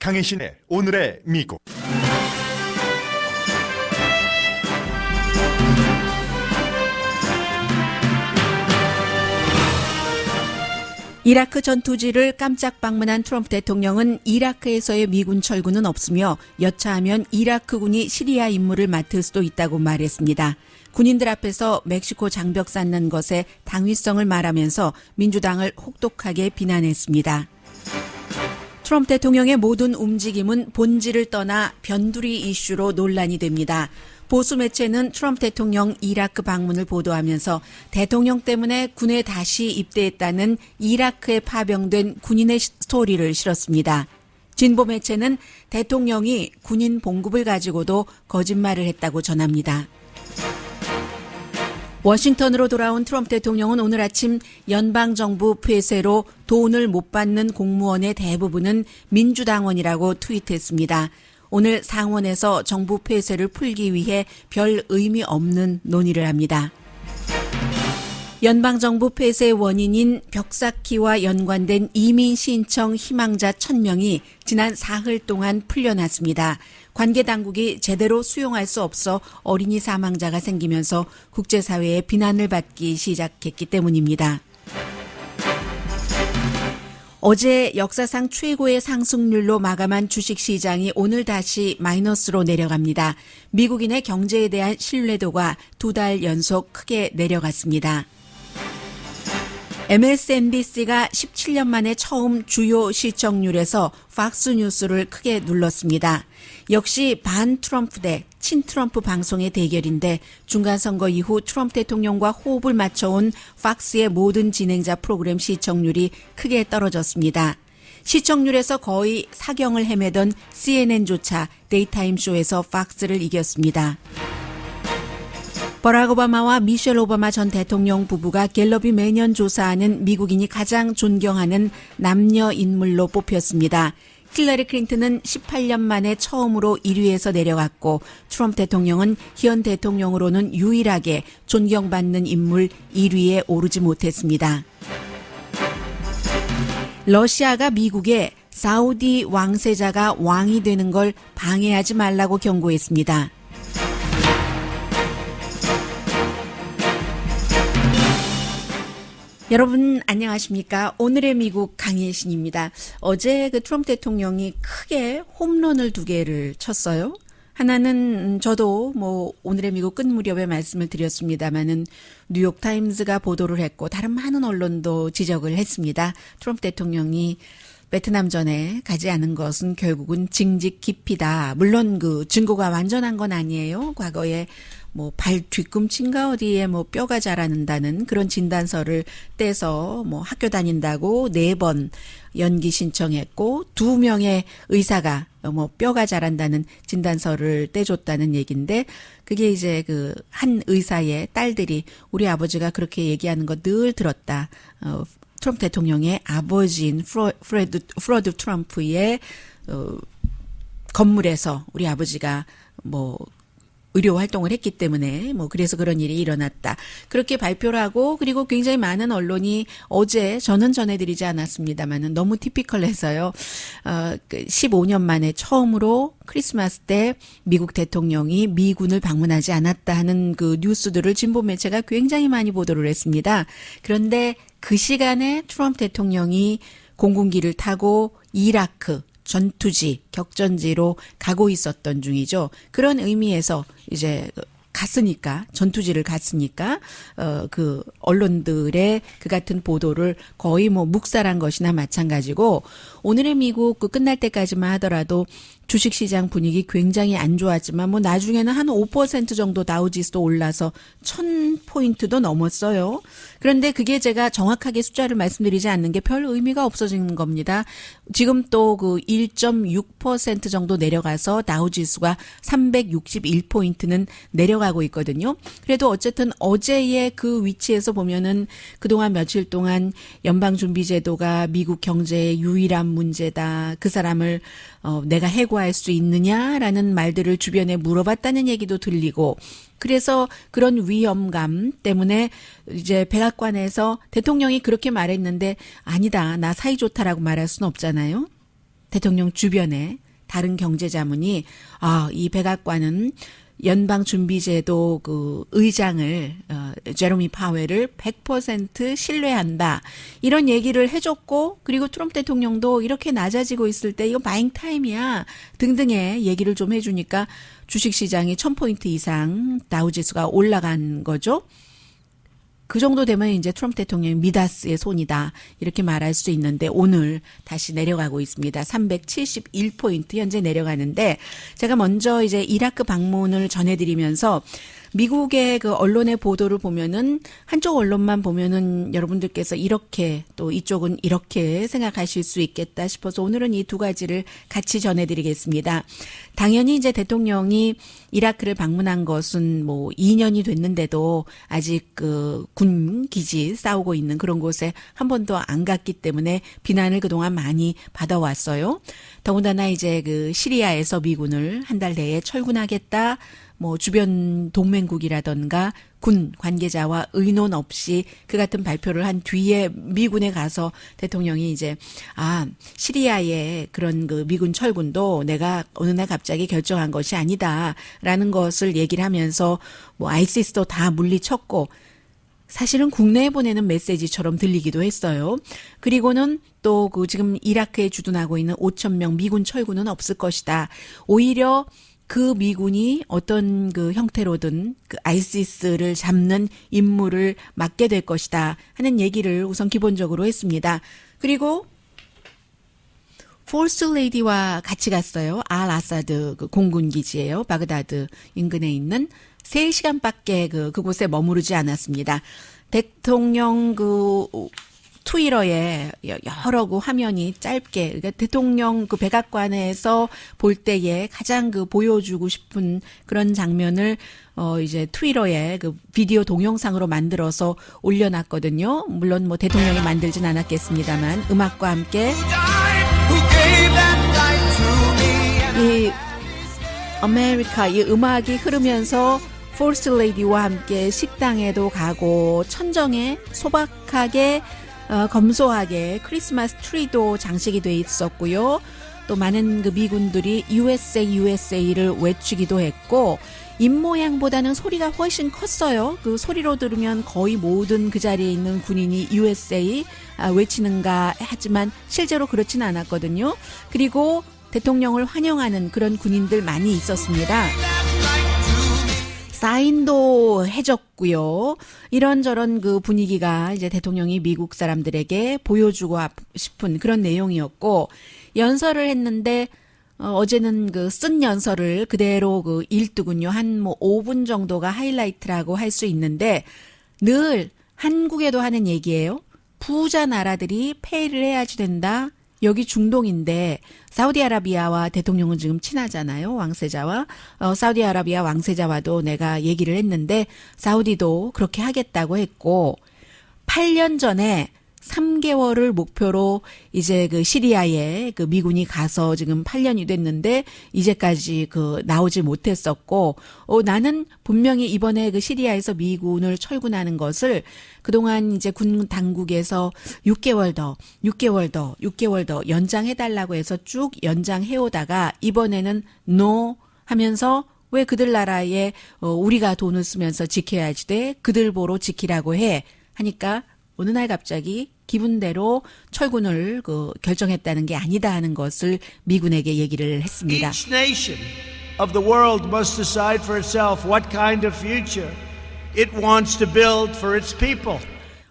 강혜신의 오늘의 미국. 이라크 전투지를 깜짝 방문한 트럼프 대통령은 이라크에서의 미군 철군은 없으며 여차하면 이라크군이 시리아 임무를 맡을 수도 있다고 말했습니다. 군인들 앞에서 멕시코 장벽 쌓는 것에 당위성을 말하면서 민주당을 혹독하게 비난했습니다. 트럼프 대통령의 모든 움직임은 본질을 떠나 변두리 이슈로 논란이 됩니다. 보수 매체는 트럼프 대통령 이라크 방문을 보도하면서 대통령 때문에 군에 다시 입대했다는 이라크에 파병된 군인의 스토리를 실었습니다. 진보 매체는 대통령이 군인 봉급을 가지고도 거짓말을 했다고 전합니다. 워싱턴으로 돌아온 트럼프 대통령은 오늘 아침 연방정부 폐쇄로 돈을 못 받는 공무원의 대부분은 민주당원이라고 트윗했습니다. 오늘 상원에서 정부 폐쇄를 풀기 위해 별 의미 없는 논의를 합니다. 연방정부 폐쇄의 원인인 벽쌓기와 연관된 이민 신청 희망자 1,000명이 지난 사흘 동안 풀려났습니다. 관계 당국이 제대로 수용할 수 없어 어린이 사망자가 생기면서 국제사회의 비난을 받기 시작했기 때문입니다. 어제 역사상 최고의 상승률로 마감한 주식시장이 오늘 다시 마이너스로 내려갑니다. 미국인의 경제에 대한 신뢰도가 2달 연속 크게 내려갔습니다. MSNBC가 17년 만에 처음 주요 시청률에서 팍스뉴스를 크게 눌렀습니다. 역시 반 트럼프 대 친 트럼프 방송의 대결인데 중간선거 이후 트럼프 대통령과 호흡을 맞춰온 팍스의 모든 진행자 프로그램 시청률이 크게 떨어졌습니다. 시청률에서 거의 사경을 헤매던 CNN조차 데이타임 쇼에서 팍스를 이겼습니다. 버락 오바마와 미셸 오바마 전 대통령 부부가 갤럽이 매년 조사하는 미국인이 가장 존경하는 남녀 인물로 뽑혔습니다. 힐러리 클린턴은 18년 만에 처음으로 1위에서 내려갔고 트럼프 대통령은 현 대통령으로는 유일하게 존경받는 인물 1위에 오르지 못했습니다. 러시아가 미국에 사우디 왕세자가 왕이 되는 걸 방해하지 말라고 경고했습니다. 여러분 안녕하십니까? 오늘의 미국 강혜신입니다. 어제 트럼프 대통령이 크게 홈런을 2개를 쳤어요. 하나는 저도 오늘의 미국 끝 무렵에 말씀을 드렸습니다마는 뉴욕타임즈가 보도를 했고 다른 많은 언론도 지적을 했습니다. 트럼프 대통령이 베트남전에 가지 않은 것은 결국은 징직 기피다. 물론 그 증거가 완전한 건 아니에요. 과거에 발 뒤꿈치인가 어디에 뼈가 자라는다는 그런 진단서를 떼서 학교 다닌다고 4번 연기 신청했고 2명의 의사가 뼈가 자란다는 진단서를 떼줬다는 얘기인데 그게 이제 그 한 의사의 딸들이 우리 아버지가 그렇게 얘기하는 거 늘 들었다. 트럼프 대통령의 아버지인 프로드 트럼프의 건물에서 우리 아버지가 의료 활동을 했기 때문에 그래서 그런 일이 일어났다. 그렇게 발표를 하고 그리고 굉장히 많은 언론이 어제 저는 전해드리지 않았습니다만은 너무 티피컬해서요. 15년 만에 처음으로 크리스마스 때 미국 대통령이 미군을 방문하지 않았다 하는 그 뉴스들을 진보 매체가 굉장히 많이 보도를 했습니다. 그런데 그 시간에 트럼프 대통령이 공군기를 타고 이라크 전투지, 격전지로 가고 있었던 중이죠. 그런 의미에서 이제 갔으니까, 전투지를 갔으니까, 그 언론들의 그 같은 보도를 거의 묵살한 것이나 마찬가지고, 오늘의 미국 끝날 때까지만 하더라도 주식시장 분위기 굉장히 안 좋았지만 나중에는 한 5% 정도 다우지수도 올라서 1,000포인트도 넘었어요. 그런데 그게 제가 정확하게 숫자를 말씀드리지 않는 게 별 의미가 없어지는 겁니다. 지금 또 그 1.6% 정도 내려가서 다우지수가 361포인트는 내려가고 있거든요. 그래도 어쨌든 어제의 그 위치에서 보면은 그동안 며칠 동안 연방준비제도가 미국 경제의 유일한 문제다. 그 사람을 내가 해고할 수 있느냐라는 말들을 주변에 물어봤다는 얘기도 들리고 그래서 그런 위험감 때문에 이제 백악관에서 대통령이 그렇게 말했는데 아니다. 나 사이좋다라고 말할 수는 없잖아요. 대통령 주변에 다른 경제자문이 이 백악관은 연방준비제도 그 의장을 제로미 파웰을 100% 신뢰한다. 이런 얘기를 해줬고 그리고 트럼프 대통령도 이렇게 낮아지고 있을 때 이거 바잉 타임이야 등등의 얘기를 좀 해주니까 주식시장이 1000포인트 이상 다우지수가 올라간 거죠. 그 정도 되면 이제 트럼프 대통령이 미다스의 손이다. 이렇게 말할 수 있는데 오늘 다시 내려가고 있습니다. 371포인트 현재 내려가는데 제가 먼저 이제 이라크 방문을 전해드리면서 미국의 그 언론의 보도를 보면은 한쪽 언론만 보면은 여러분들께서 이렇게 또 이쪽은 이렇게 생각하실 수 있겠다 싶어서 오늘은 이 두 가지를 같이 전해드리겠습니다. 당연히 이제 대통령이 이라크를 방문한 것은 뭐 2년이 됐는데도 아직 그 군 기지 싸우고 있는 그런 곳에 한 번도 안 갔기 때문에 비난을 그동안 많이 받아왔어요. 더군다나 이제 그 시리아에서 미군을 한 달 내에 철군하겠다. 뭐 주변 동맹국이라던가 군 관계자와 의논 없이 그 같은 발표를 한 뒤에 미군에 가서 대통령이 이제 시리아의 그런 그 미군 철군도 내가 어느 날 갑자기 결정한 것이 아니다라는 것을 얘기를 하면서 뭐 아이시스도 다 물리쳤고 사실은 국내에 보내는 메시지처럼 들리기도 했어요. 그리고는 또 그 지금 이라크에 주둔하고 있는 5,000명 미군 철군은 없을 것이다. 오히려 그 미군이 어떤 그 형태로든 그 아이시스를 잡는 임무를 맡게 될 것이다 하는 얘기를 우선 기본적으로 했습니다. 그리고 포스트 레이디와 같이 갔어요. 알 아사드 그 공군 기지예요. 바그다드 인근에 있는 3시간밖에 그곳에 머무르지 않았습니다. 대통령 그 트위터에 여러 그 화면이 짧게 그러니까 대통령 그 백악관에서 볼 때에 가장 그 보여주고 싶은 그런 장면을 이제 트위터에 그 비디오 동영상으로 만들어서 올려놨거든요. 물론 뭐 대통령이 만들진 않았겠습니다만 음악과 함께 이 아메리카 이 음악이 흐르면서 포스트 레이디와 함께 식당에도 가고 천정에 소박하게 검소하게 크리스마스 트리도 장식이 돼 있었고요. 또 많은 그 미군들이 USA를 외치기도 했고 입모양보다는 소리가 훨씬 컸어요. 그 소리로 들으면 거의 모든 그 자리에 있는 군인이 USA 외치는가 하지만 실제로 그렇지는 않았거든요. 그리고 대통령을 환영하는 그런 군인들 많이 있었습니다. 사인도 해줬고요. 이런저런 그 분위기가 이제 대통령이 미국 사람들에게 보여주고 싶은 그런 내용이었고 연설을 했는데 어제는 그 쓴 연설을 그대로 그 읽더군요. 한 뭐 5분 정도가 하이라이트라고 할 수 있는데 늘 한국에도 하는 얘기예요. 부자 나라들이 페이를 해야지 된다. 여기 중동인데 사우디아라비아와 대통령은 지금 친하잖아요. 왕세자와 사우디아라비아 왕세자와도 내가 얘기를 했는데 사우디도 그렇게 하겠다고 했고 8년 전에 3개월을 목표로 이제 그 시리아에 그 미군이 가서 지금 8년이 됐는데 이제까지 그 나오지 못했었고 나는 분명히 이번에 그 시리아에서 미군을 철군하는 것을 그동안 이제 군 당국에서 6개월 더 연장해달라고 해서 쭉 연장해오다가 이번에는 no 하면서 왜 그들 나라에 우리가 돈을 쓰면서 지켜야지 돼? 그들 보러 지키라고 해. 하니까 어느 날 갑자기 기분대로 철군을 결정했다는 게 아니다 하는 것을 미군에게 얘기를 했습니다. Each nation of the world must decide for itself what kind of future it wants to build for its people.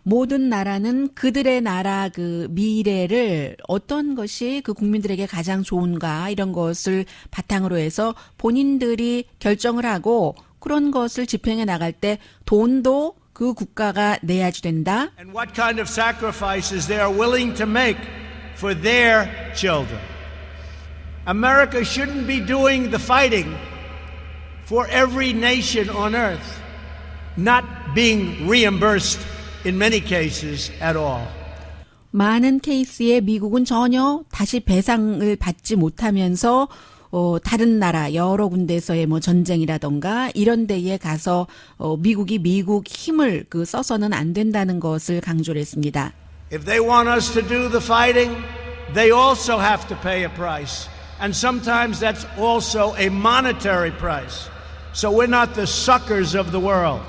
모든 나라는 그들의 나라 그 미래를 어떤 것이 그 국민들에게 가장 좋은가 이런 것을 바탕으로 해서 본인들이 결정을 하고 그런 것을 집행해 나갈 때 돈도 그 국가가 내야지 된다. And what kind of sacrifices they are willing to make for their children. America shouldn't be doing the fighting for every nation on earth, not being reimbursed in many cases at all. 많은 케이스에 미국은 전혀 다시 배상을 받지 못하면서 다른 나라 여러 군데서의 뭐 전쟁이라던가 이런 데에 가서 미국이 미국 힘을 써서는 안 된다는 것을 강조를 했습니다. If they want us to do the fighting, they also have to pay a price. And sometimes that's also a monetary price. So we're not the suckers of the world.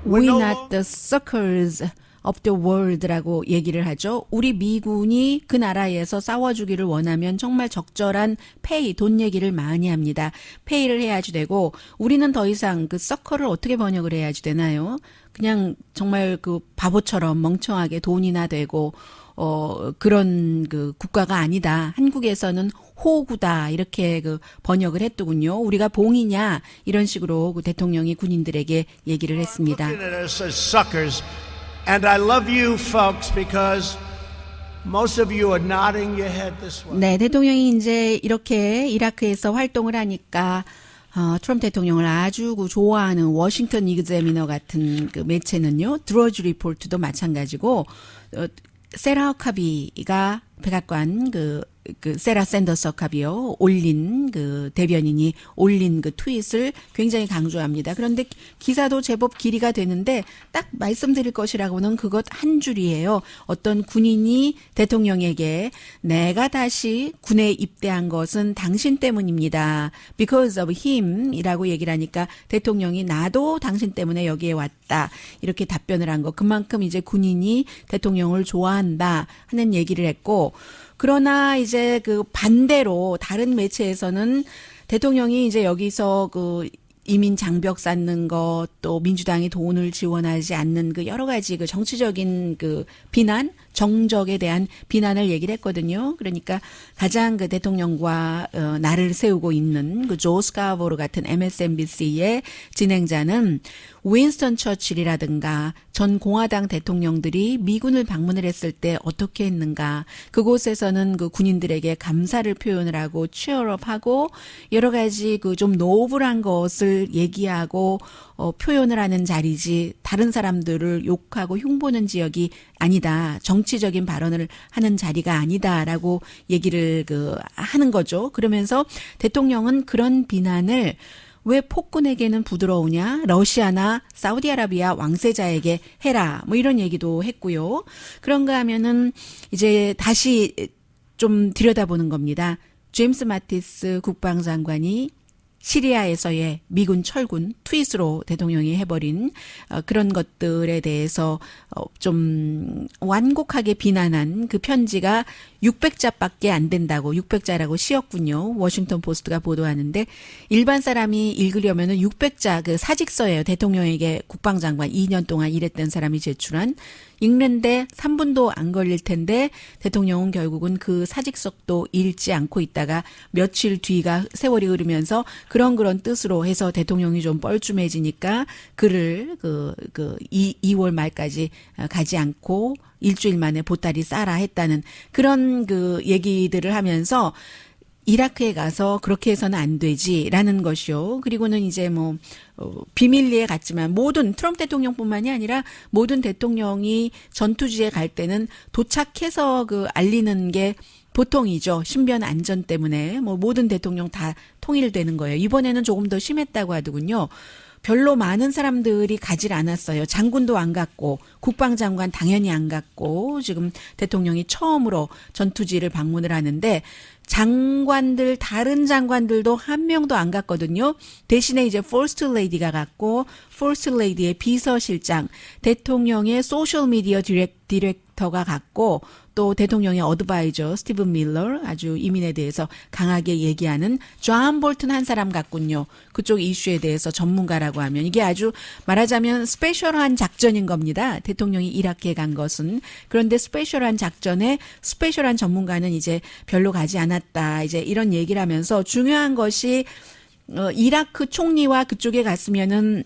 We're not the suckers of the world라고 얘기를 하죠. 우리 미군이 그 나라에서 싸워주기를 원하면 정말 적절한 페이, 돈 얘기를 많이 합니다. 페이를 해야지 되고 우리는 더 이상 그 서커를 어떻게 번역을 해야지 되나요? 그냥 정말 그 바보처럼 멍청하게 돈이나 되고 그런 그 국가가 아니다. 한국에서는 호구다. 이렇게 그 번역을 했더군요. 우리가 봉이냐 이런 식으로 그 대통령이 군인들에게 얘기를 했습니다. Looking at us as suckers. And I love you folks because most of you are nodding your head this way. 네, 대통령이 이제 이렇게 이라크에서 활동을 하니까 트럼프 대통령을 아주 좋아하는 워싱턴 이그제미너 같은 그 매체는요, 드러지 리포트도 마찬가지고 세라 허카비가 백악관 그 세라 샌더스 허카비요 올린 그 대변인이 올린 그 트윗을 굉장히 강조합니다. 그런데 기사도 제법 길이가 되는데 딱 말씀드릴 것이라고는 그것 한 줄이에요. 어떤 군인이 대통령에게 내가 다시 군에 입대한 것은 당신 때문입니다. Because of him 이라고 얘기를 하니까 대통령이 나도 당신 때문에 여기에 왔다. 이렇게 답변을 한 거. 그만큼 이제 군인이 대통령을 좋아한다 하는 얘기를 했고 그러나 이제 그 반대로 다른 매체에서는 대통령이 이제 여기서 그 이민 장벽 쌓는 것, 또 민주당이 돈을 지원하지 않는 그 여러 가지 그 정치적인 그 비난, 정적에 대한 비난을 얘기를 했거든요. 그러니까 가장 그 대통령과 나를 세우고 있는 그 조 스카보로 같은 MSNBC의 진행자는 윈스턴 처칠이라든가 전 공화당 대통령들이 미군을 방문을 했을 때 어떻게 했는가, 그곳에서는 그 군인들에게 감사를 표현을 하고 치어업하고 여러 가지 그 좀 노블한 것을 얘기하고 표현을 하는 자리지 다른 사람들을 욕하고 흉보는 지역이 아니다. 정치적인 발언을 하는 자리가 아니다라고 얘기를 하는 거죠. 그러면서 대통령은 그런 비난을 왜 폭군에게는 부드러우냐? 러시아나 사우디아라비아 왕세자에게 해라. 뭐 이런 얘기도 했고요. 그런가 하면은 이제 다시 좀 들여다보는 겁니다. 제임스 마티스 국방장관이 시리아에서의 미군 철군 트윗으로 대통령이 해버린 그런 것들에 대해서 좀 완곡하게 비난한 그 편지가 600자밖에 안 된다고 600자라고 씌었군요. 워싱턴 포스트가 보도하는데 일반 사람이 읽으려면은 600자 그 사직서예요. 대통령에게 국방장관 2년 동안 일했던 사람이 제출한 읽는데 3분도 안 걸릴 텐데 대통령은 결국은 그 사직서도 읽지 않고 있다가 며칠 뒤가 세월이 흐르면서 그런 뜻으로 해서 대통령이 좀 뻘쭘해지니까 그를 2월 말까지 가지 않고 일주일 만에 보따리 싸라 했다는 그런 그 얘기들을 하면서 이라크에 가서 그렇게 해서는 안 되지라는 것이요. 그리고는 이제 비밀리에 갔지만 모든 트럼프 대통령뿐만이 아니라 모든 대통령이 전투지에 갈 때는 도착해서 알리는 게 보통이죠. 신변 안전 때문에 모든 대통령 다 통일되는 거예요. 이번에는 조금 더 심했다고 하더군요. 별로 많은 사람들이 가질 않았어요. 장군도 안 갔고 국방장관 당연히 안 갔고 지금 대통령이 처음으로 전투지를 방문을 하는데 장관들 다른 장관들도 한 명도 안 갔거든요. 대신에 이제 퍼스트 레이디가 갔고 퍼스트 레이디의 비서실장, 대통령의 소셜 미디어 디렉터가 갔고 또 대통령의 어드바이저 스티븐 밀러 아주 이민에 대해서 강하게 얘기하는 존 볼튼 한 사람 갔군요. 그쪽 이슈에 대해서 전문가라고 하면 이게 아주 말하자면 스페셜한 작전인 겁니다. 대통령이 이라크에 간 것은. 그런데 스페셜한 작전에 스페셜한 전문가는 이제 별로 가지 않았다. 이제 이런 얘기를 하면서 중요한 것이 이라크 총리와 그쪽에 갔으면은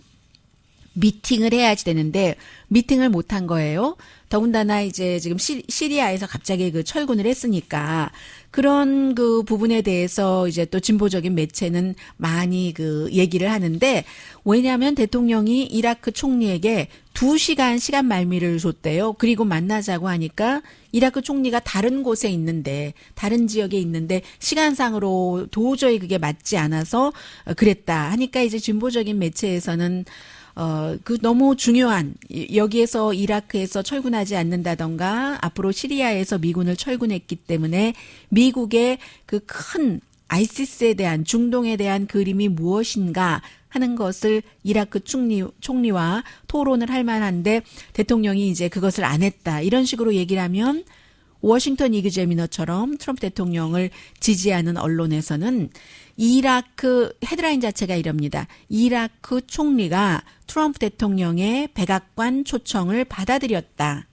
미팅을 해야지 되는데 미팅을 못한 거예요. 더군다나 이제 지금 시리아에서 갑자기 그 철군을 했으니까 그런 그 부분에 대해서 이제 또 진보적인 매체는 많이 그 얘기를 하는데 왜냐하면 대통령이 이라크 총리에게 2시간 시간 말미를 줬대요. 그리고 만나자고 하니까 이라크 총리가 다른 곳에 있는데 다른 지역에 있는데 시간상으로 도저히 그게 맞지 않아서 그랬다 하니까 이제 진보적인 매체에서는 그 너무 중요한 여기에서 이라크에서 철군하지 않는다던가 앞으로 시리아에서 미군을 철군했기 때문에 미국의 그 큰 아이시스에 대한 중동에 대한 그림이 무엇인가 하는 것을 이라크 총리와 토론을 할 만한데 대통령이 이제 그것을 안 했다. 이런 식으로 얘기를 하면 워싱턴 이그제미너처럼 트럼프 대통령을 지지하는 언론에서는 이라크 헤드라인 자체가 이럽니다. 이라크 총리가 트럼프 대통령의 백악관 초청을 받아들였다.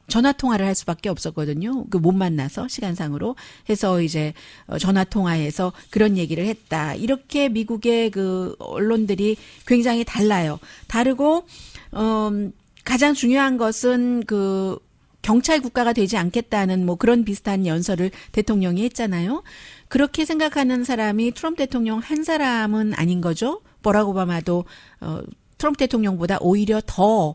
전화 통화를 할 수밖에 없었거든요. 그 못 만나서 시간상으로 해서 이제 전화 통화해서 그런 얘기를 했다. 이렇게 미국의 그 언론들이 굉장히 달라요. 다르고 가장 중요한 것은 그 경찰 국가가 되지 않겠다는 뭐 그런 비슷한 연설을 대통령이 했잖아요. 그렇게 생각하는 사람이 트럼프 대통령 한 사람은 아닌 거죠. 버락 오바마도 트럼프 대통령보다 오히려 더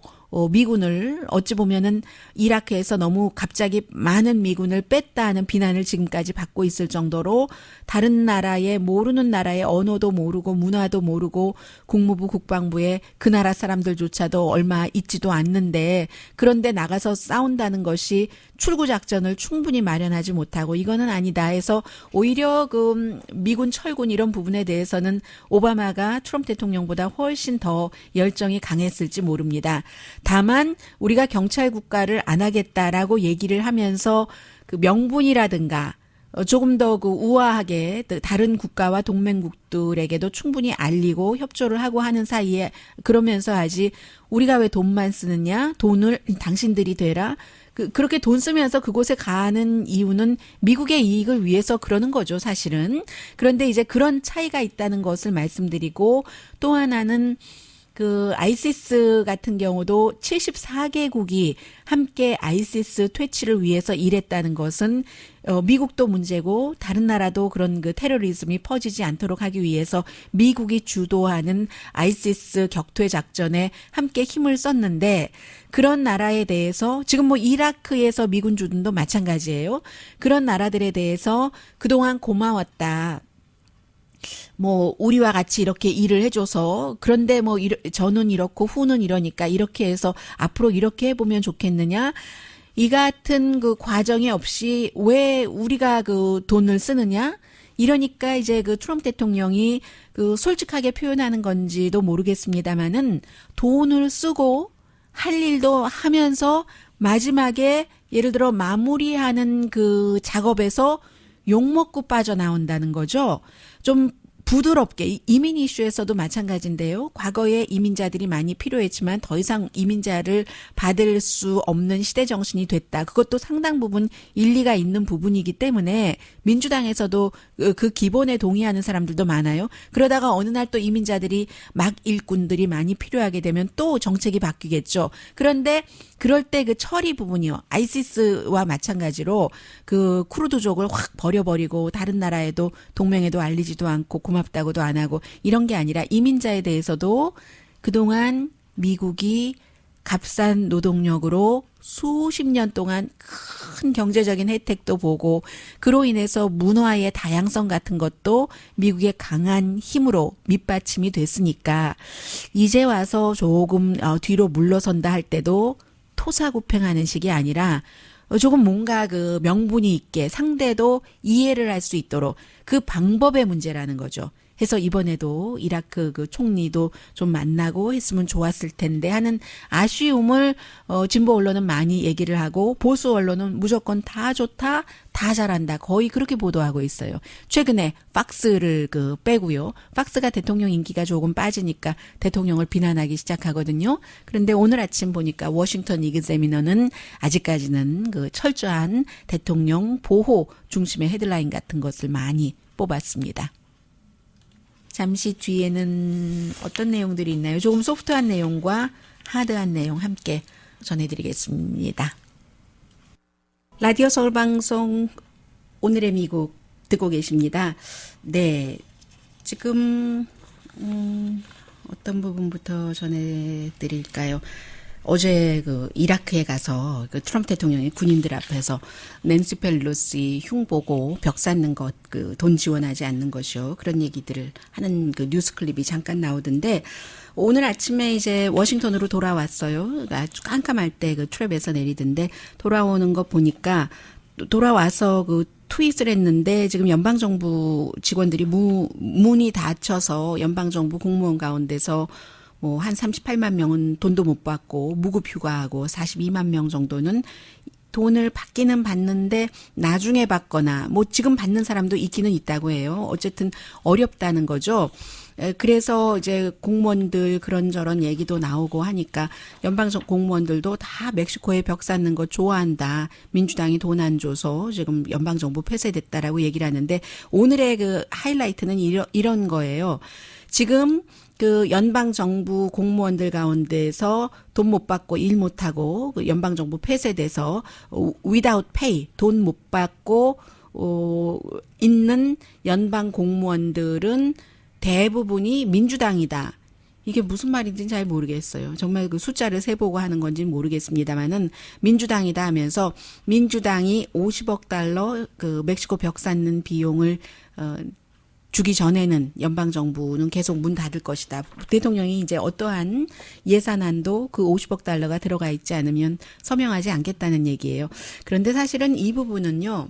미군을 어찌 보면은 이라크에서 너무 갑자기 많은 미군을 뺐다 하는 비난을 지금까지 받고 있을 정도로 다른 나라의 모르는 나라의 언어도 모르고 문화도 모르고 국무부 국방부에 그 나라 사람들조차도 얼마 있지도 않는데 그런데 나가서 싸운다는 것이 출구 작전을 충분히 마련하지 못하고 이거는 아니다 해서 오히려 그 미군 철군 이런 부분에 대해서는 오바마가 트럼프 대통령보다 훨씬 더 열정이 강했을지 모릅니다. 다만 우리가 경찰 국가를 안 하겠다라고 얘기를 하면서 그 명분이라든가 조금 더 그 우아하게 다른 국가와 동맹국들에게도 충분히 알리고 협조를 하고 하는 사이에 그러면서 하지 우리가 왜 돈만 쓰느냐 돈을 당신들이 되라 그렇게 돈 쓰면서 그곳에 가는 이유는 미국의 이익을 위해서 그러는 거죠, 사실은. 그런데 이제 그런 차이가 있다는 것을 말씀드리고 또 하나는 그 아이시스 같은 경우도 74개국이 함께 아이시스 퇴치를 위해서 일했다는 것은 미국도 문제고 다른 나라도 그런 그 테러리즘이 퍼지지 않도록 하기 위해서 미국이 주도하는 아이시스 격퇴 작전에 함께 힘을 썼는데 그런 나라에 대해서 지금 뭐 이라크에서 미군 주둔도 마찬가지예요. 그런 나라들에 대해서 그동안 고마웠다. 뭐 우리와 같이 이렇게 일을 해줘서 그런데 뭐 저는 이렇고 후는 이러니까 이렇게 해서 앞으로 이렇게 해보면 좋겠느냐 이 같은 그 과정이 없이 왜 우리가 그 돈을 쓰느냐 이러니까 이제 그 트럼프 대통령이 그 솔직하게 표현하는 건지도 모르겠습니다만은 돈을 쓰고 할 일도 하면서 마지막에 예를 들어 마무리하는 그 작업에서 욕먹고 빠져나온다는 거죠. 좀 부드럽게 이민 이슈에서도 마찬가지인데요. 과거에 이민자들이 많이 필요했지만 더 이상 이민자를 받을 수 없는 시대 정신이 됐다. 그것도 상당 부분 일리가 있는 부분이기 때문에 민주당에서도 그 기본에 동의하는 사람들도 많아요. 그러다가 어느 날 또 이민자들이 막 일꾼들이 많이 필요하게 되면 또 정책이 바뀌겠죠. 그런데 그럴 때 그 처리 부분이요. 아이시스와 마찬가지로 그 쿠르드족을 확 버려버리고 다른 나라에도 동맹에도 알리지도 않고 고맙다고도 안 하고 이런 게 아니라 이민자에 대해서도 그동안 미국이 값싼 노동력으로 수십 년 동안 큰 경제적인 혜택도 보고 그로 인해서 문화의 다양성 같은 것도 미국의 강한 힘으로 밑받침이 됐으니까 이제 와서 조금 뒤로 물러선다 할 때도 토사구팽하는 식이 아니라 조금 뭔가 그 명분이 있게 상대도 이해를 할 수 있도록 그 방법의 문제라는 거죠. 해서 이번에도 이라크 그 총리도 좀 만나고 했으면 좋았을 텐데 하는 아쉬움을 진보 언론은 많이 얘기를 하고 보수 언론은 무조건 다 좋다, 다 잘한다. 거의 그렇게 보도하고 있어요. 최근에 팍스를 그 빼고요. 팍스가 대통령 인기가 조금 빠지니까 대통령을 비난하기 시작하거든요. 그런데 오늘 아침 보니까 워싱턴 이그제미너는 아직까지는 그 철저한 대통령 보호 중심의 헤드라인 같은 것을 많이 뽑았습니다. 잠시 뒤에는 어떤 내용들이 있나요? 조금 소프트한 내용과 하드한 내용 함께 전해드리겠습니다. 라디오 서울방송 오늘의 미국 듣고 계십니다. 네, 지금 어떤 부분부터 전해드릴까요? 어제 그 이라크에 가서 그 트럼프 대통령이 군인들 앞에서 낸시 펠로시 흉 보고 벽 쌓는 것, 그 돈 지원하지 않는 것이요. 그런 얘기들을 하는 그 뉴스 클립이 잠깐 나오던데 오늘 아침에 이제 워싱턴으로 돌아왔어요. 아주 깜깜할 때 그 트랩에서 내리던데 돌아오는 거 보니까 돌아와서 그 트윗을 했는데 지금 연방정부 직원들이 문이 닫혀서 연방정부 공무원 가운데서 뭐 한 38만 명은 돈도 못 받고 무급 휴가하고 42만 명 정도는 돈을 받기는 받는데 나중에 받거나 뭐 지금 받는 사람도 있기는 있다고 해요. 어쨌든 어렵다는 거죠. 그래서 이제 공무원들 그런저런 얘기도 나오고 하니까 연방 공무원들도 다 멕시코에 벽 쌓는 거 좋아한다. 민주당이 돈 안 줘서 지금 연방정부 폐쇄됐다라고 얘기를 하는데 오늘의 그 하이라이트는 이런 거예요. 지금 그 연방정부 공무원들 가운데서 돈 못 받고 일 못 하고 그 연방정부 폐쇄돼서 without pay 돈 못 받고 있는 연방 공무원들은 대부분이 민주당이다. 이게 무슨 말인지는 잘 모르겠어요. 정말 그 숫자를 세보고 하는 건지는 모르겠습니다만은 민주당이다 하면서 민주당이 50억 달러 그 멕시코 벽 쌓는 비용을 주기 전에는 연방정부는 계속 문 닫을 것이다. 대통령이 이제 어떠한 예산안도 그 50억 달러가 들어가 있지 않으면 서명하지 않겠다는 얘기예요. 그런데 사실은 이 부분은요.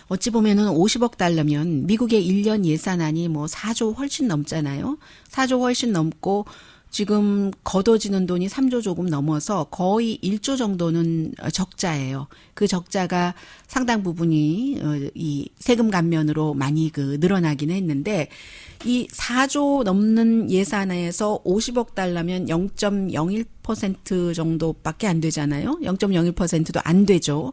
어찌 보면은 50억 달러면 미국의 1년 예산안이 뭐 4조 훨씬 넘잖아요. 4조 훨씬 넘고 지금 걷어지는 돈이 3조 조금 넘어서 거의 1조 정도는 적자예요. 그 적자가 상당 부분이 이 세금 감면으로 많이 그 늘어나긴 했는데 이 4조 넘는 예산에서 50억 달러면 0.01% 정도밖에 안 되잖아요. 0.01%도 안 되죠.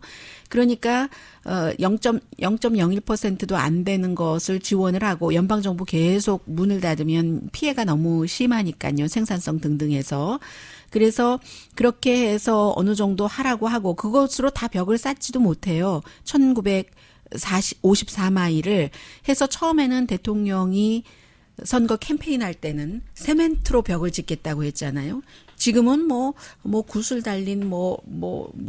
그러니까 0.01%도 안 되는 것을 지원을 하고 연방정부 계속 문을 닫으면 피해가 너무 심하니까요. 생산성 등등해서. 그래서 그렇게 해서 어느 정도 하라고 하고 그것으로 다 벽을 쌓지도 못해요. 1954마일을 해서 처음에는 대통령이 선거 캠페인 할 때는 세멘트로 벽을 짓겠다고 했잖아요. 지금은 뭐 구슬 달린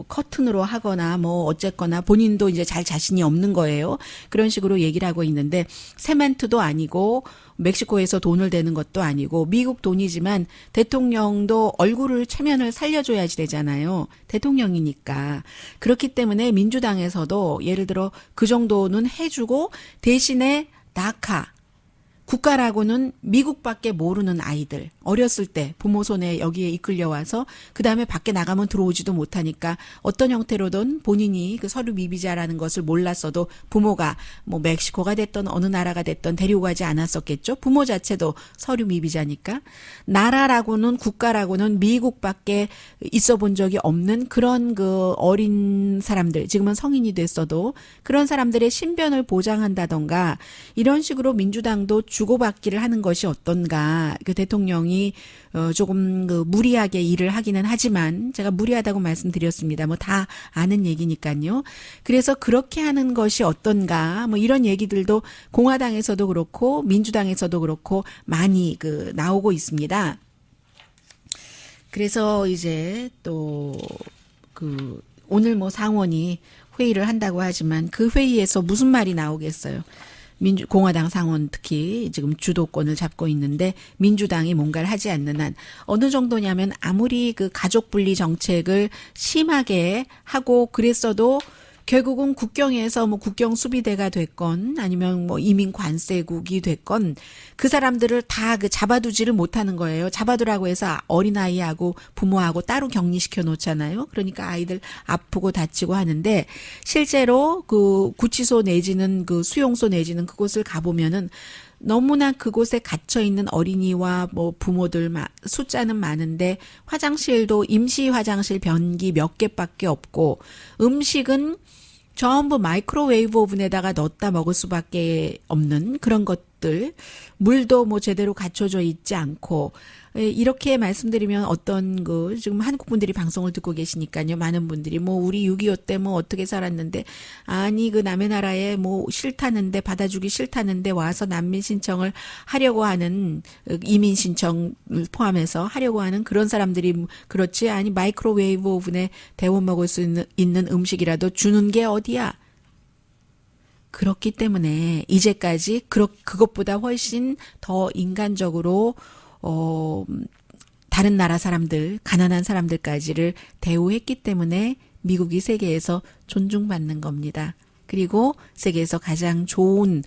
커튼으로 하거나 어쨌거나 본인도 이제 잘 자신이 없는 거예요. 그런 식으로 얘기를 하고 있는데 세멘트도 아니고 멕시코에서 돈을 대는 것도 아니고 미국 돈이지만 대통령도 얼굴을 체면을 살려줘야지 되잖아요. 대통령이니까. 그렇기 때문에 민주당에서도 예를 들어 그 정도는 해주고 대신에 다카 국가라고는 미국밖에 모르는 아이들 어렸을 때 부모 손에 여기에 이끌려와서 그다음에 밖에 나가면 들어오지도 못하니까 어떤 형태로든 본인이 그 서류 미비자라는 것을 몰랐어도 부모가 뭐 멕시코가 됐던 어느 나라가 됐던 데리고 가지 않았었겠죠. 부모 자체도 서류 미비자니까. 나라라고는 국가라고는 미국밖에 있어 본 적이 없는 그런 그 어린 사람들 지금은 성인이 됐어도 그런 사람들의 신변을 보장한다던가 이런 식으로 민주당도 주고받기를 하는 것이 어떤가. 그 대통령이 조금 그 무리하게 일을 하기는 하지만 제가 무리하다고 말씀드렸습니다. 뭐 다 아는 얘기니까요. 그래서 그렇게 하는 것이 어떤가. 뭐 이런 얘기들도 공화당에서도 그렇고 민주당에서도 그렇고 많이 그 나오고 있습니다. 그래서 이제 또 그 오늘 뭐 상원이 회의를 한다고 하지만 그 회의에서 무슨 말이 나오겠어요. 공화당 상원 특히 지금 주도권을 잡고 있는데 민주당이 뭔가를 하지 않는 한 어느 정도냐면 아무리 그 가족 분리 정책을 심하게 하고 그랬어도 결국은 국경에서 뭐 국경 수비대가 됐건 아니면 뭐 이민 관세국이 됐건 그 사람들을 다 그 잡아두지를 못하는 거예요. 잡아두라고 해서 어린아이하고 부모하고 따로 격리시켜 놓잖아요. 그러니까 아이들 아프고 다치고 하는데 실제로 그 구치소 내지는 그 수용소 내지는 그곳을 가보면은 너무나 그곳에 갇혀 있는 어린이와 뭐 부모들 숫자는 많은데 화장실도 임시 화장실 변기 몇 개밖에 없고 음식은 전부 마이크로웨이브 오븐에다가 넣었다 먹을 수밖에 없는 그런 것들. 물도 뭐 제대로 갖춰져 있지 않고 이렇게 말씀드리면 어떤 지금 한국 분들이 방송을 듣고 계시니까요. 많은 분들이 뭐 우리 6.25 때 뭐 어떻게 살았는데 아니 그 남의 나라에 뭐 싫다는데 받아주기 싫다는데 와서 난민 신청을 하려고 하는 이민 신청을 포함해서 하려고 하는 그런 사람들이 그렇지 아니 마이크로웨이브 오븐에 데워 먹을 수 있는 음식이라도 주는 게 어디야? 그렇기 때문에 이제까지 그것보다 훨씬 더 인간적으로 다른 나라 사람들, 가난한 사람들까지를 대우했기 때문에 미국이 세계에서 존중받는 겁니다. 그리고 세계에서 가장 좋은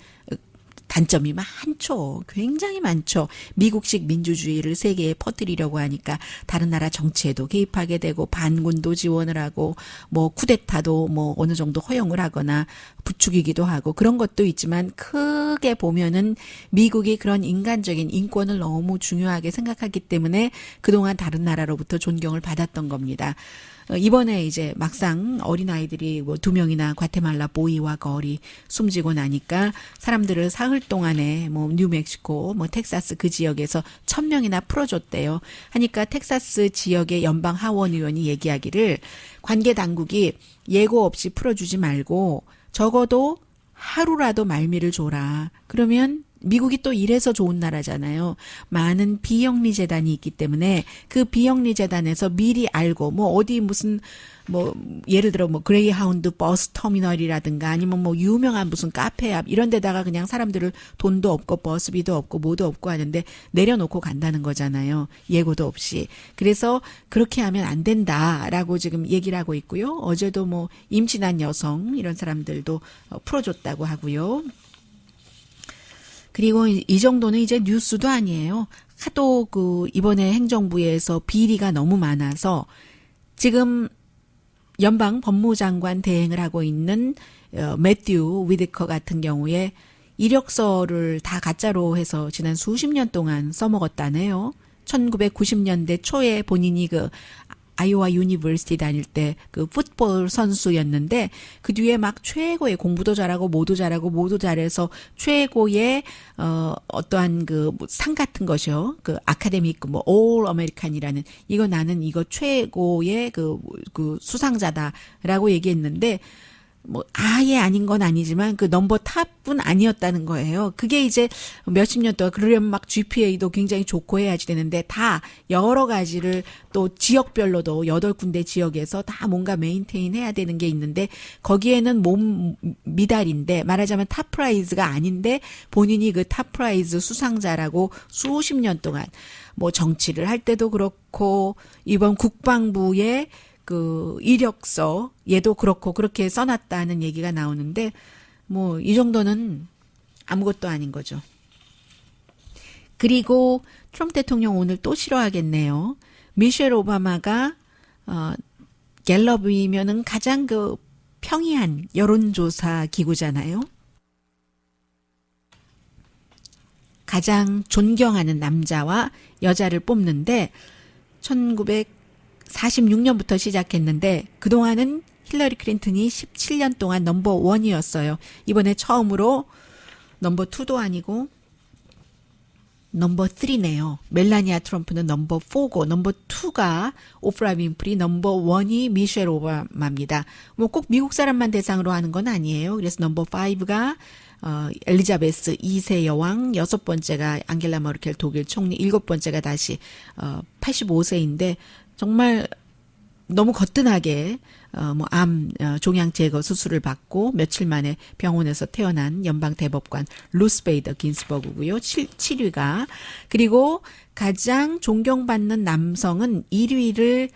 단점이 많죠. 굉장히 많죠. 미국식 민주주의를 세계에 퍼뜨리려고 하니까 다른 나라 정치에도 개입하게 되고 반군도 지원을 하고 뭐 쿠데타도 뭐 어느 정도 허용을 하거나 부추기기도 하고 그런 것도 있지만 크게 보면은 미국이 그런 인간적인 인권을 너무 중요하게 생각하기 때문에 그동안 다른 나라로부터 존경을 받았던 겁니다. 이번에 이제 막상 어린아이들이 뭐 2명이나 과테말라 보이와 걸이 숨지고 나니까 사람들을 사흘 동안에 뭐 뉴멕시코, 뭐 텍사스 그 지역에서 1,000명이나 풀어줬대요. 하니까 텍사스 지역의 연방 하원 의원이 얘기하기를 관계 당국이 예고 없이 풀어주지 말고 적어도 하루라도 말미를 줘라. 그러면 미국이 또 이래서 좋은 나라잖아요. 많은 비영리 재단이 있기 때문에 그 비영리 재단에서 미리 알고 뭐 어디 무슨 뭐 예를 들어 뭐 그레이하운드 버스 터미널이라든가 아니면 뭐 유명한 무슨 카페 앞 이런 데다가 그냥 사람들을 돈도 없고 버스비도 없고 뭐도 없고 하는데 내려놓고 간다는 거잖아요. 예고도 없이. 그래서 그렇게 하면 안 된다라고 지금 얘기를 하고 있고요. 어제도 뭐 임신한 여성 이런 사람들도 풀어줬다고 하고요. 그리고 이 정도는 이제 뉴스도 아니에요. 하도 이번에 행정부에서 비리가 너무 많아서 지금 연방 법무장관 대행을 하고 있는 매튜 위드커 같은 경우에 이력서를 다 가짜로 해서 지난 수십 년 동안 써먹었다네요. 1990년대 초에 본인이 아이오와 유니버시티 다닐 때 풋볼 선수였는데 그 뒤에 막 최고의 공부도 잘하고 모도 잘해서 최고의 어떠한 상 같은 것이요. 아카데믹 올 아메리칸이라는 나는 최고의 수상자다라고 얘기했는데 뭐 아예 아닌 건 아니지만 넘버 탑은 아니었다는 거예요. 그게 이제 몇십 년 동안 그러려면 막 GPA도 굉장히 좋고 해야지 되는데 다 여러 가지를 또 지역별로도 8군데 지역에서 다 뭔가 메인테인 해야 되는 게 있는데 거기에는 몸 미달인데 말하자면 탑프라이즈가 아닌데 본인이 탑프라이즈 수상자라고 수십 년 동안 뭐 정치를 할 때도 그렇고 이번 국방부의 이력서 얘도 그렇고 그렇게 써놨다는 얘기가 나오는데 뭐 이 정도는 아무것도 아닌 거죠. 그리고 트럼프 대통령 오늘 또 싫어하겠네요. 미셸 오바마가 갤럽이면은 가장 평이한 여론조사 기구잖아요. 가장 존경하는 남자와 여자를 뽑는데 1946년부터 시작했는데 그동안은 힐러리 클린턴이 17년 동안 넘버 1이었어요. 이번에 처음으로 넘버 2도 아니고 넘버 3네요. 멜라니아 트럼프는 넘버 4고 넘버 2가 오프라 윈프리, 넘버 1이 미셸 오바마입니다. 뭐 꼭 미국 사람만 대상으로 하는 건 아니에요. 그래서 넘버 5가 엘리자베스 2세 여왕, 6번째가 앙겔라 머켈 독일 총리, 7번째가 다시 85세인데 정말 너무 거뜬하게 암 종양 제거 수술을 받고 며칠 만에 병원에서 태어난 연방 대법관 루스 베이더 긴스버그고요. 7위가. 그리고 가장 존경받는 남성은 1위를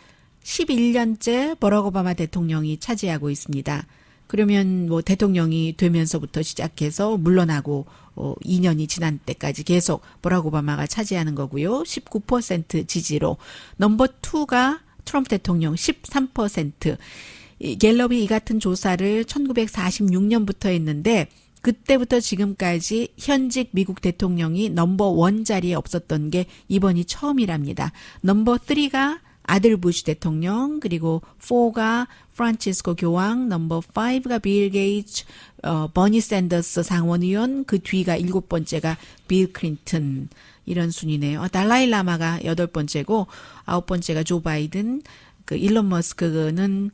11년째 버락 오바마 대통령이 차지하고 있습니다. 그러면 뭐 대통령이 되면서부터 시작해서 물러나고 2년이 지난 때까지 계속 버락 오바마가 차지하는 거고요. 19% 지지로. 넘버 2가 트럼프 대통령 13%. 갤럽이 이 같은 조사를 1946년부터 했는데 그때부터 지금까지 현직 미국 대통령이 넘버 1 자리에 없었던 게 이번이 처음이랍니다. 넘버 3가 아들 부시 대통령, 그리고 4가 프란치스코 교황, 넘버 5가 빌 게이츠, 버니 샌더스 상원의원, 그 뒤가 7번째가 빌 클린턴, 이런 순이네요. 달라이 라마가 8번째고 9번째가 조 바이든, 그 일론 머스크는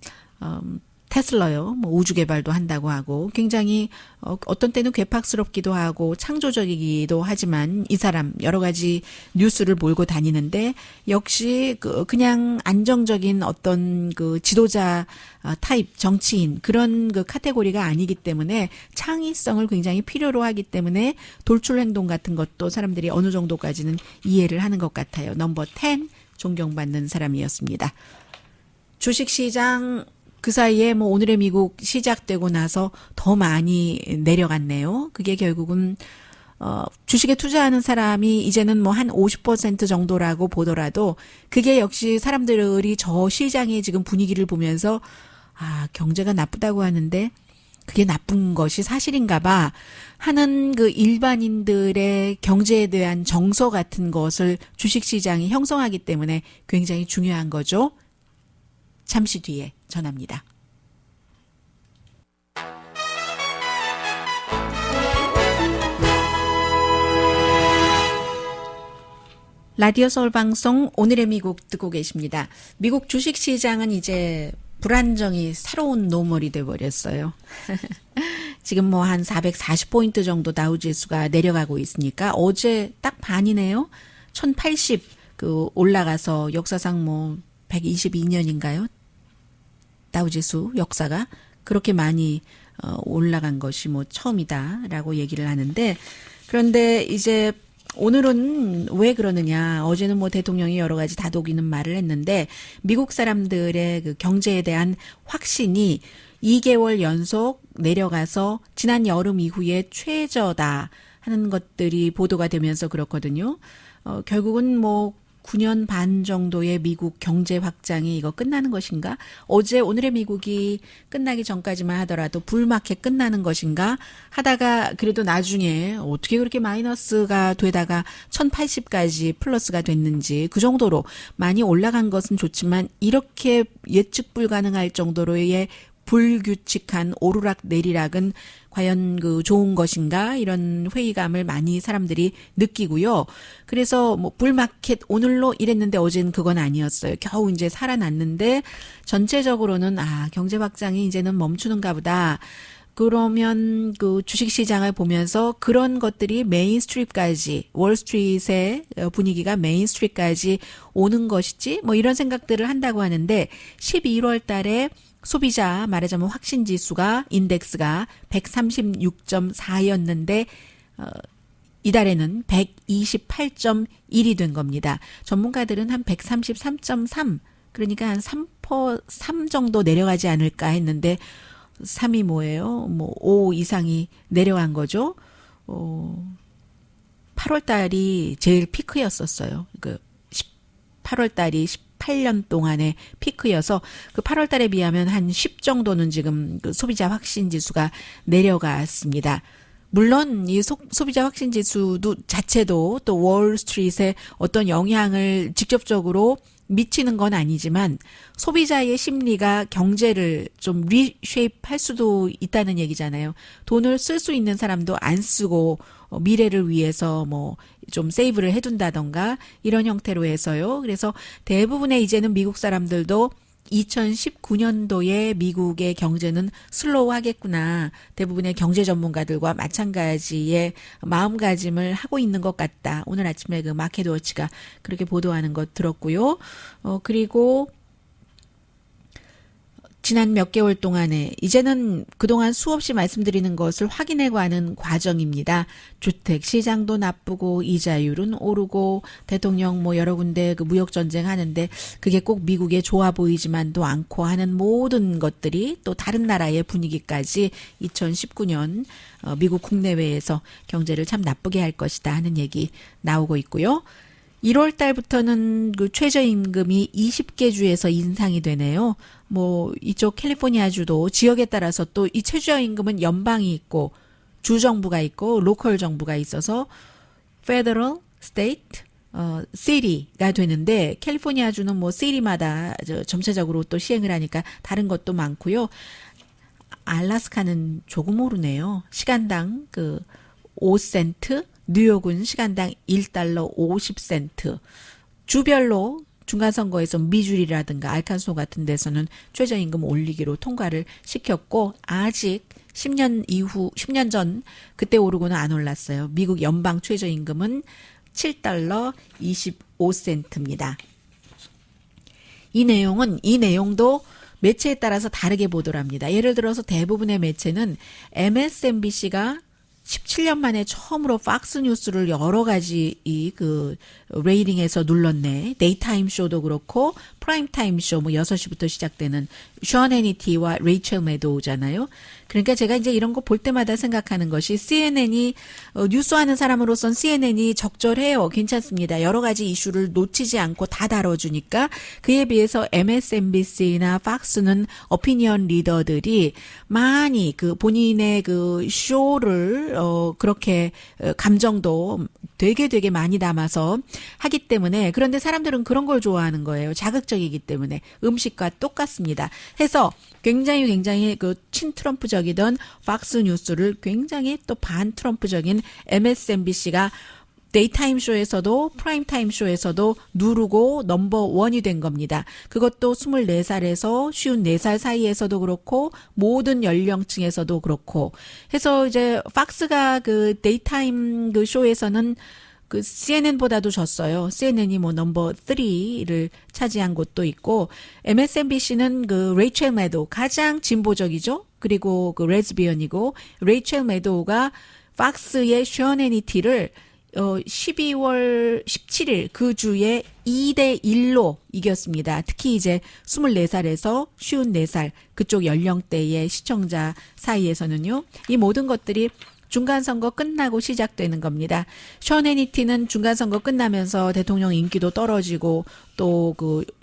테슬라요. 뭐 우주 개발도 한다고 하고 굉장히 어떤 때는 괴팍스럽기도 하고 창조적이기도 하지만 이 사람 여러 가지 뉴스를 몰고 다니는데 역시 그냥 안정적인 어떤 그 지도자 타입 정치인 그런 그 카테고리가 아니기 때문에 창의성을 굉장히 필요로 하기 때문에 돌출 행동 같은 것도 사람들이 어느 정도까지는 이해를 하는 것 같아요. 넘버 10 존경받는 사람이었습니다. 주식시장 그 사이에 뭐 오늘의 미국 시작되고 나서 더 많이 내려갔네요. 그게 결국은 주식에 투자하는 사람이 이제는 뭐 한 50% 정도라고 보더라도 그게 역시 사람들이 저 시장의 지금 분위기를 보면서 경제가 나쁘다고 하는데 그게 나쁜 것이 사실인가 봐 하는 그 일반인들의 경제에 대한 정서 같은 것을 주식시장이 형성하기 때문에 굉장히 중요한 거죠. 잠시 뒤에 전합니다. 라디오 서울 방송 오늘의 미국 듣고 계십니다. 미국 주식시장은 이제 불안정이 새로운 노멀이 돼버렸어요. 지금 뭐 한 440포인트 정도 다우지수가 내려가고 있으니까 어제 딱 반이네요. 1080 올라가서 역사상 뭐 122년인가요? 다우지수 역사가 그렇게 많이 올라간 것이 뭐 처음이다라고 얘기를 하는데 그런데 이제 오늘은 왜 그러느냐. 어제는 뭐 대통령이 여러 가지 다독이는 말을 했는데 미국 사람들의 그 경제에 대한 확신이 2개월 연속 내려가서 지난 여름 이후에 최저다 하는 것들이 보도가 되면서 그렇거든요. 결국은 뭐 9년 반 정도의 미국 경제 확장이 이거 끝나는 것인가? 어제 오늘의 미국이 끝나기 전까지만 하더라도 불마켓 끝나는 것인가? 하다가 그래도 나중에 어떻게 그렇게 마이너스가 되다가 1080까지 플러스가 됐는지 그 정도로 많이 올라간 것은 좋지만 이렇게 예측 불가능할 정도로의 불규칙한 오르락 내리락은 과연 그 좋은 것인가 이런 회의감을 많이 사람들이 느끼고요. 그래서 뭐 불마켓 오늘로 이랬는데 어제는 그건 아니었어요. 겨우 이제 살아났는데 전체적으로는 경제 확장이 이제는 멈추는가 보다. 그러면 그 주식시장을 보면서 그런 것들이 메인스트리트까지 월스트리트의 분위기가 메인스트리트까지 오는 것이지 뭐 이런 생각들을 한다고 하는데 11월 달에 소비자 말하자면 확신지수가 인덱스가 136.4였는데 이달에는 128.1이 된 겁니다. 전문가들은 한 133.3 그러니까 한 3 정도 내려가지 않을까 했는데 3이 뭐예요? 뭐 5 이상이 내려간 거죠. 8월 달이 제일 피크였었어요. 그 8월 달이 18년 동안의 피크여서 그 8월 달에 비하면 한 10 정도는 지금 그 소비자 확신 지수가 내려갔습니다. 물론 이 소비자 확신 지수도 자체도 또 월스트리트에 어떤 영향을 직접적으로 미치는 건 아니지만 소비자의 심리가 경제를 좀 리쉐입할 수도 있다는 얘기잖아요. 돈을 쓸 수 있는 사람도 안 쓰고 미래를 위해서 뭐 좀 세이브를 해둔다던가 이런 형태로 해서요. 그래서 대부분의 이제는 미국 사람들도 2019년도에 미국의 경제는 슬로우하겠구나. 대부분의 경제 전문가들과 마찬가지의 마음가짐을 하고 있는 것 같다. 오늘 아침에 그 마켓워치가 그렇게 보도하는 것 들었고요. 그리고 지난 몇 개월 동안에 이제는 그동안 수없이 말씀드리는 것을 확인해가는 과정입니다. 주택 시장도 나쁘고 이자율은 오르고 대통령 뭐 여러 군데 그 무역 전쟁 하는데 그게 꼭 미국에 좋아 보이지만도 않고 하는 모든 것들이 또 다른 나라의 분위기까지 2019년 미국 국내외에서 경제를 참 나쁘게 할 것이다 하는 얘기 나오고 있고요. 1월 달부터는 그 최저임금이 20개 주에서 인상이 되네요. 뭐 이쪽 캘리포니아주도 지역에 따라서 또 이 최저임금은 연방이 있고 주 정부가 있고 로컬 정부가 있어서 Federal, State, 시리가 되는데 캘리포니아주는 뭐 시리마다 점차적으로 또 시행을 하니까 다른 것도 많고요. 알래스카는 조금 오르네요. 시간당 5센트, 뉴욕은 시간당 $1 50센트. 주별로 중간선거에서 미주리라든가 알칸소 같은 데서는 최저임금 올리기로 통과를 시켰고 아직 10년 전 그때 오르고는 안 올랐어요. 미국 연방 최저임금은 $7 25센트입니다. 이 내용도 매체에 따라서 다르게 보도를 합니다. 예를 들어서 대부분의 매체는 MSNBC가 17년 만에 처음으로 팍스 뉴스를 여러 가지 레이팅에서 눌렀네. 데이타임 쇼도 그렇고 프라임타임 쇼 6시부터 시작되는 션 해니티와 레이첼 매도우잖아요. 그러니까 제가 이제 이런 거 볼 때마다 생각하는 것이 CNN이 뉴스하는 사람으로선 CNN이 적절해요. 괜찮습니다. 여러 가지 이슈를 놓치지 않고 다 다뤄주니까 그에 비해서 MSNBC나 팍스는 오피니언 리더들이 많이 본인의 쇼를 그렇게 감정도 되게 많이 담아서 하기 때문에 그런데 사람들은 그런 걸 좋아하는 거예요. 자극적이기 때문에 음식과 똑같습니다. 해서 굉장히 친트럼프적이던 팍스 뉴스를 굉장히 또 반트럼프적인 MSNBC가 데이타임 쇼에서도 프라임타임 쇼에서도 누르고 넘버 1이 된 겁니다. 그것도 24살에서 54살 사이에서도 그렇고 모든 연령층에서도 그렇고 해서 이제 팍스가 데이타임 쇼에서는 CNN보다도 졌어요. CNN이 넘버 3를 차지한 곳도 있고 MSNBC는 레이첼 매도우 가장 진보적이죠. 그리고 레즈비언이고 레이첼 매도우가 팍스의 션 해니티를 12월 17일 그 주에 2대1로 이겼습니다. 특히 이제 24살에서 54살 그쪽 연령대의 시청자 사이에서는요. 이 모든 것들이 중간선거 끝나고 시작되는 겁니다. 션 해니티는 중간선거 끝나면서 대통령 인기도 떨어지고 또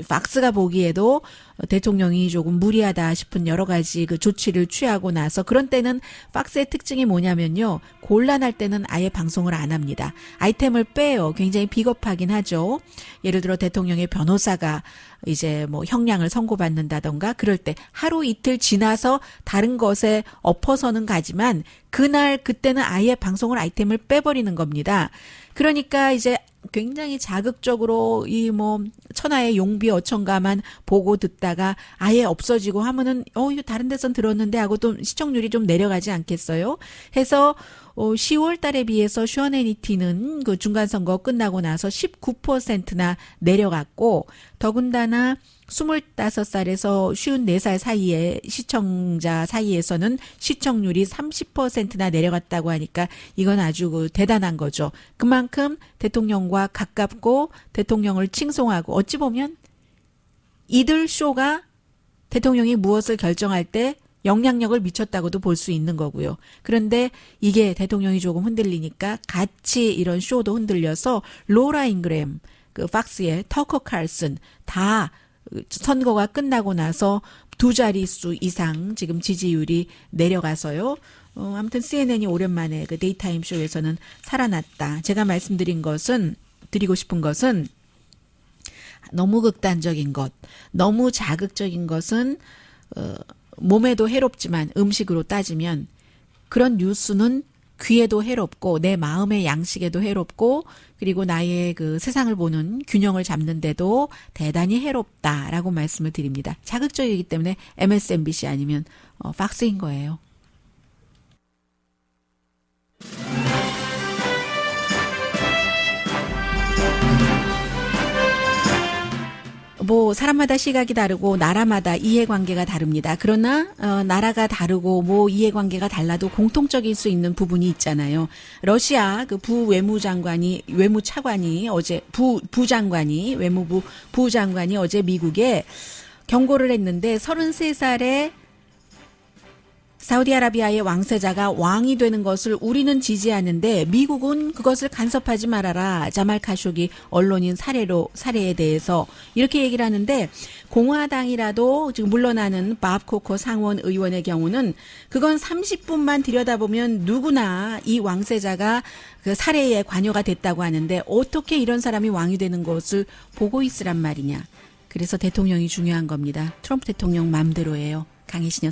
팍스가 보기에도 대통령이 조금 무리하다 싶은 여러 가지 조치를 취하고 나서 그런 때는 팍스의 특징이 뭐냐면요. 곤란할 때는 아예 방송을 안 합니다. 아이템을 빼요. 굉장히 비겁하긴 하죠. 예를 들어 대통령의 변호사가 이제 형량을 선고받는다던가 그럴 때 하루 이틀 지나서 다른 것에 엎어서는 가지만 그때는 아예 방송을 아이템을 빼버리는 겁니다. 그러니까 이제 굉장히 자극적으로 천하의 용비 어천가만 보고 듣다가 아예 없어지고 하면은 이거 다른 데선 들었는데 하고 또 시청률이 좀 내려가지 않겠어요? 해서 10월 달에 비해서 션 해니티는 중간선거 끝나고 나서 19%나 내려갔고 더군다나 25살에서 54살 사이의 시청자 사이에서는 시청률이 30%나 내려갔다고 하니까 이건 아주 대단한 거죠. 그만큼 대통령과 가깝고 대통령을 칭송하고 어찌 보면 이들 쇼가 대통령이 무엇을 결정할 때 영향력을 미쳤다고도 볼 수 있는 거고요. 그런데 이게 대통령이 조금 흔들리니까 같이 이런 쇼도 흔들려서 로라 잉그램, 팍스의 터커 칼슨 다 선거가 끝나고 나서 2자릿수 이상 지금 지지율이 내려가서요. 아무튼 CNN이 오랜만에 데이타임 쇼에서는 살아났다. 제가 드리고 싶은 것은 너무 극단적인 것, 너무 자극적인 것은 몸에도 해롭지만 음식으로 따지면 그런 뉴스는 귀에도 해롭고 내 마음의 양식에도 해롭고 그리고 나의 세상을 보는 균형을 잡는데도 대단히 해롭다라고 말씀을 드립니다. 자극적이기 때문에 MSNBC 아니면 팍스인 거예요. 사람마다 시각이 다르고 나라마다 이해관계가 다릅니다. 그러나 나라가 다르고 이해관계가 달라도 공통적일 수 있는 부분이 있잖아요. 러시아 외무부 부장관이 어제 미국에 경고를 했는데 33살의 사우디아라비아의 왕세자가 왕이 되는 것을 우리는 지지하는데 미국은 그것을 간섭하지 말아라. 자말 카쇼기 언론인 사례에 대해서 이렇게 얘기를 하는데 공화당이라도 지금 물러나는 밥 코커 상원 의원의 경우는 그건 30분만 들여다보면 누구나 이 왕세자가 그 사례에 관여가 됐다고 하는데 어떻게 이런 사람이 왕이 되는 것을 보고 있으란 말이냐. 그래서 대통령이 중요한 겁니다. 트럼프 대통령 맘대로예요. 강희신이었습니다.